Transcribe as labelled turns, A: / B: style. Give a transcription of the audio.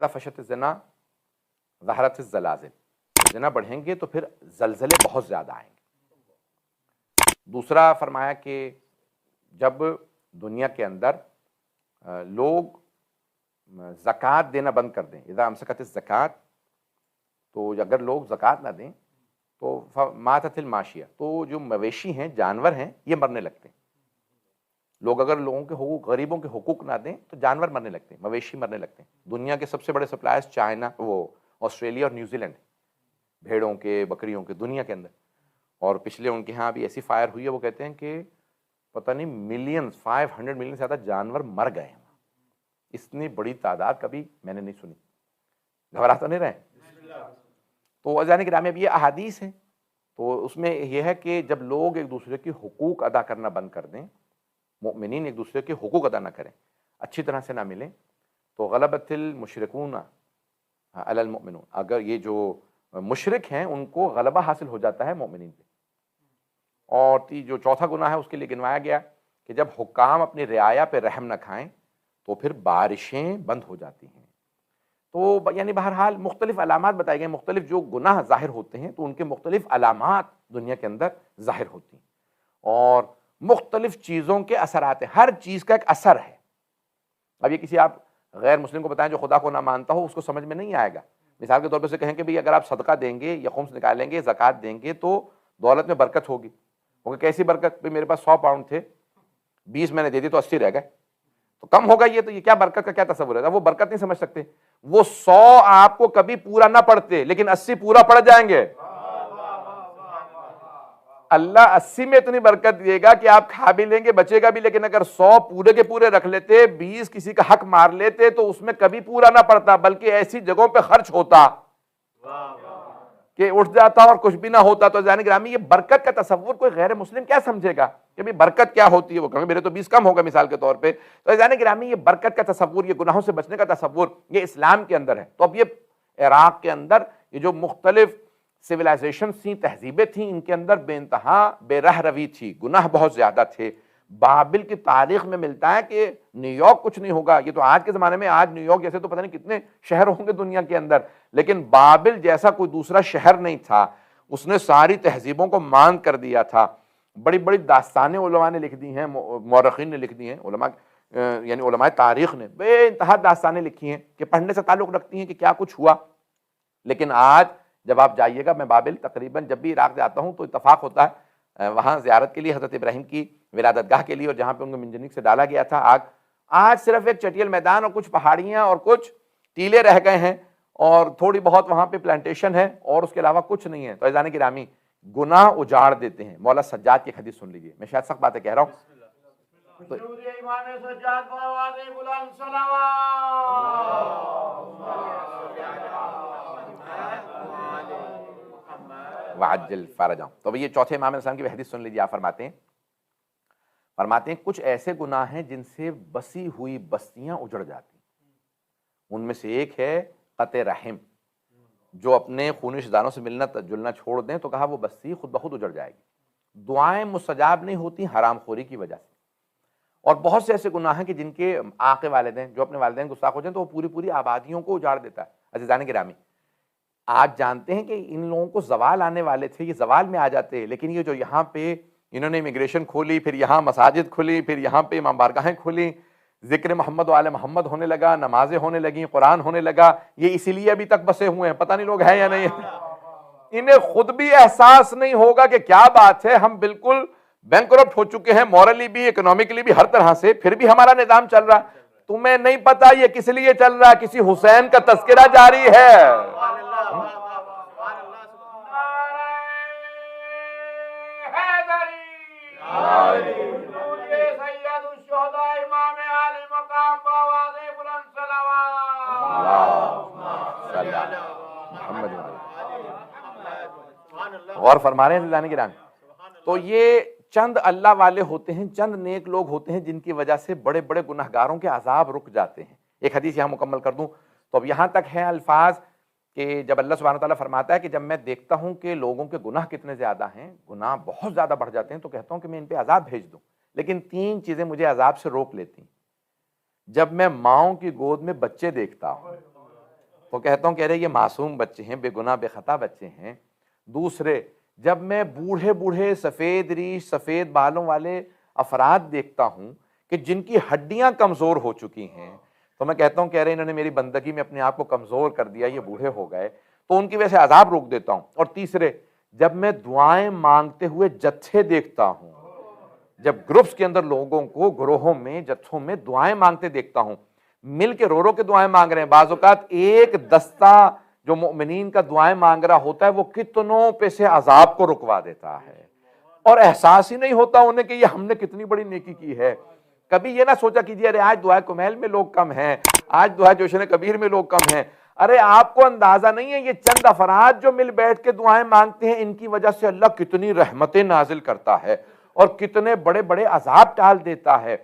A: اذا فشت الزنا ظہرت الزلازل، زنا بڑھیں گے تو پھر زلزلے بہت زیادہ آئیں گے۔ دوسرا فرمایا کہ جب دنیا کے اندر لوگ زکوٰۃ دینا بند کر دیں، اذا امسکت الزکوٰۃ، تو اگر لوگ زکوٰۃ نہ دیں تو ماتت الماشیہ، تو جو مویشی ہیں، جانور ہیں، یہ مرنے لگتے ہیں۔ لوگ اگر لوگوں کے حقوق، غریبوں کے حقوق نہ دیں تو جانور مرنے لگتے ہیں، مویشی مرنے لگتے ہیں۔ دنیا کے سب سے بڑے سپلائرز چائنا، آسٹریلیا اور نیوزی لینڈ، بھیڑوں کے، بکریوں کے، دنیا کے اندر۔ اور پچھلے ان کے ہاں بھی ایسی فائر ہوئی ہے، وہ کہتے ہیں کہ پتہ نہیں ملینز، 500 ملین سے زیادہ جانور مر گئے ہیں۔ اتنی بڑی تعداد کبھی میں نے نہیں سنی۔ گھبرا تو نہیں رہے؟ تو عزیزان گرامی، اب یہ احادیث ہیں، تو اس میں یہ ہے کہ جب لوگ ایک دوسرے کے حقوق ادا کرنا بند کر دیں، مؤمنین ایک دوسرے کے حقوق ادا نہ کریں، اچھی طرح سے نہ ملیں، تو غلبت المشرکون علی المؤمنون، اگر یہ جو مشرک ہیں ان کو غلبہ حاصل ہو جاتا ہے مومنین پہ۔ اور جو چوتھا گناہ ہے اس کے لیے گنوایا گیا کہ جب حکام اپنی رعایا پہ رحم نہ کھائیں تو پھر بارشیں بند ہو جاتی ہیں۔ تو یعنی بہرحال مختلف علامات بتائے گئے، مختلف جو گناہ ظاہر ہوتے ہیں تو ان کے مختلف علامات دنیا کے اندر ظاہر ہوتی ہیں، اور مختلف چیزوں کے اثرات ہیں، ہر چیز کا ایک اثر ہے۔ اب یہ کسی آپ غیر مسلم کو بتائیں جو خدا کو نہ مانتا ہو، اس کو سمجھ میں نہیں آئے گا۔ مثال کے طور پہ سے کہیں کہ بھئی اگر آپ صدقہ دیں گے یا خمس نکالیں گے، زکوٰۃ دیں گے تو دولت میں برکت ہوگی۔ وہ کیسی برکت؟ بھئی میرے پاس 100 پاؤنڈ تھے، 20 میں نے دے دی تو 80 رہ گئے، تو کم ہوگا یہ، تو یہ کیا برکت کا کیا تصور ہے؟ وہ برکت نہیں سمجھ سکتے۔ وہ 100 آپ کو کبھی پورا نہ پڑتے لیکن 80 پورا پڑ جائیں گے۔ اللہ 80 میں اتنی برکت دے گا کہ آپ کھا بھی لیں گے، بچے گا بھی، لیکن اگر 100 پورے کے پورے رکھ لیتے، 20 کسی کا حق مار لیتے تو اس میں کبھی پورا نہ پڑتا، بلکہ ایسی جگہوں پہ خرچ ہوتا کہ اٹھ جاتا اور کچھ بھی نہ ہوتا۔ تو جان گرامی، یہ برکت کا تصور کوئی غیر مسلم کیا سمجھے گا کہ بھئی برکت کیا ہوتی ہے؟ وہ کہیں میرے تو 20 کم ہوگا مثال کے طور پہ۔ تو جان گرامی، یہ برکت کا تصور، یہ گناہوں سے بچنے کا تصور، یہ اسلام کے اندر ہے۔ تو اب یہ عراق کے اندر یہ جو مختلف سویلائزیشن تھیں، تہذیبیں تھیں، ان کے اندر بے انتہا بے رہ روی تھی، گناہ بہت زیادہ تھے۔ بابل کی تاریخ میں ملتا ہے کہ نیو یارک کچھ نہیں ہوگا، یہ تو آج کے زمانے میں، آج نیو یارک جیسے تو پتہ نہیں کتنے شہر ہوں گے دنیا کے اندر، لیکن بابل جیسا کوئی دوسرا شہر نہیں تھا۔ اس نے ساری تہذیبوں کو مان کر دیا تھا۔ بڑی بڑی داستانیں علماء نے لکھ دی ہیں، مورخین نے لکھ دی ہیں، علماء یعنی علماء تاریخ نے بے انتہا داستانیں لکھی ہیں کہ پڑھنے سے تعلق رکھتی ہیں کہ کیا کچھ ہوا۔ لیکن آج جب آپ جائیے گا، میں بابل تقریباً جب بھی عراق جاتا ہوں تو اتفاق ہوتا ہے وہاں زیارت کے لیے، حضرت ابراہیم کی ولادت گاہ کے لیے، اور جہاں پہ ان کو منجنیق سے ڈالا گیا تھا آگ، آج صرف ایک چٹیل میدان اور کچھ پہاڑیاں اور کچھ ٹیلے رہ گئے ہیں، اور تھوڑی بہت وہاں پہ پلانٹیشن ہے، اور اس کے علاوہ کچھ نہیں ہے۔ تو عزیزان گرامی، گناہ اجاڑ دیتے ہیں۔ مولا سجاد کی حدیث سن لیجیے، میں شاید سخت باتیں کہہ رہا ہوں۔ وعجل فرجہم۔ تو یہ چوتھے امام علیہ السلام کی حدیث سن لیجیے، آپ فرماتے ہیں کچھ ایسے گناہ ہیں جن سے بسی ہوئی بستیاں اجڑ جاتی ہیں۔ ان میں سے ایک ہے قطع رحم، جو اپنے خونی رشتہ داروں سے ملنا جلنا چھوڑ دیں تو کہا وہ بستی خود بخود اجڑ جائے گی۔ دعائیں مستجاب نہیں ہوتی حرام خوری کی وجہ سے۔ اور بہت سے ایسے گناہ ہیں کہ جن کے آقے والدین، جو اپنے والدین گستاخ ہو جائیں تو وہ پوری پوری آبادیوں کو اجاڑ دیتا ہے۔ عزیزان گرامی، آج جانتے ہیں کہ ان لوگوں کو زوال آنے والے تھے، یہ زوال میں آ جاتے ہیں، لیکن یہ جو یہاں پہ انہوں نے امیگریشن کھولی، پھر یہاں مساجد کھلی، پھر یہاں پہ امام بارگاہیں کھولیں، ذکر محمد و آل محمد ہونے لگا، نمازیں ہونے لگیں، قرآن ہونے لگا، یہ اسی لیے ابھی تک بسے ہوئے ہیں۔ پتہ نہیں لوگ ہیں یا نہیں ہیں۔ انہیں خود بھی احساس نہیں ہوگا کہ کیا بات ہے، ہم بالکل بینکرپٹ ہو چکے ہیں، مورلی بھی، اکنامکلی بھی، ہر طرح سے، پھر بھی ہمارا نظام چل رہا۔ تمہیں نہیں پتا یہ کس لیے چل رہا، کسی حسین کا تذکرہ جاری ہے۔ غور فرما رہے ہیں عزیزان گرامی؟ تو یہ چند اللہ والے ہوتے ہیں، چند نیک لوگ ہوتے ہیں جن کی وجہ سے بڑے بڑے گناہگاروں کے عذاب رک جاتے ہیں۔ ایک حدیث یہاں مکمل کر دوں تو اب یہاں تک ہیں الفاظ کہ جب اللہ سبحانہ وتعالیٰ فرماتا ہے کہ جب میں دیکھتا ہوں کہ لوگوں کے گناہ کتنے زیادہ ہیں، گناہ بہت زیادہ بڑھ جاتے ہیں، تو کہتا ہوں کہ میں ان پہ عذاب بھیج دوں، لیکن 3 چیزیں مجھے عذاب سے روک لیتی ہیں۔ جب میں ماؤں کی گود میں بچے دیکھتا ہوں، وہ کہتا ہوں کہہ رہے یہ معصوم بچے ہیں، بے گناہ بے خطا بچے ہیں۔ دوسرے، جب میں بوڑھے بوڑھے سفید ریش سفید بالوں والے افراد دیکھتا ہوں کہ جن کی ہڈیاں کمزور ہو چکی ہیں، تو میں کہتا ہوں کہہ رہے انہوں نے میری بندگی میں اپنے آپ کو کمزور کر دیا، یہ بوڑھے ہو گئے، تو ان کی وجہ سے عذاب روک دیتا ہوں۔ اور تیسرے، جب میں دعائیں مانگتے ہوئے جتھے دیکھتا ہوں، جب گروپس کے اندر لوگوں کو گروہوں میں جتھوں میں دعائیں مانگتے دیکھتا ہوں، مل کے رو رو کے دعائیں مانگ رہے ہیں، بعض اوقات ایک دستہ جو مؤمنین کا دعائیں مانگ رہا ہوتا ہے وہ کتنوں پہ سے عذاب کو رکوا دیتا ہے، اور احساس ہی نہیں ہوتا انہیں کہ یہ ہم نے کتنی بڑی نیکی کی ہے۔ کبھی یہ نہ سوچا کیجیے ارے آج دعائے کمیل میں لوگ کم ہیں، آج دعائے جوشن کبیر میں لوگ کم ہیں۔ ارے آپ کو اندازہ نہیں ہے یہ چند افراد جو مل بیٹھ کے دعائیں مانگتے ہیں، ان کی وجہ سے اللہ کتنی رحمتیں نازل کرتا ہے اور کتنے بڑے بڑے عذاب ٹال دیتا ہے۔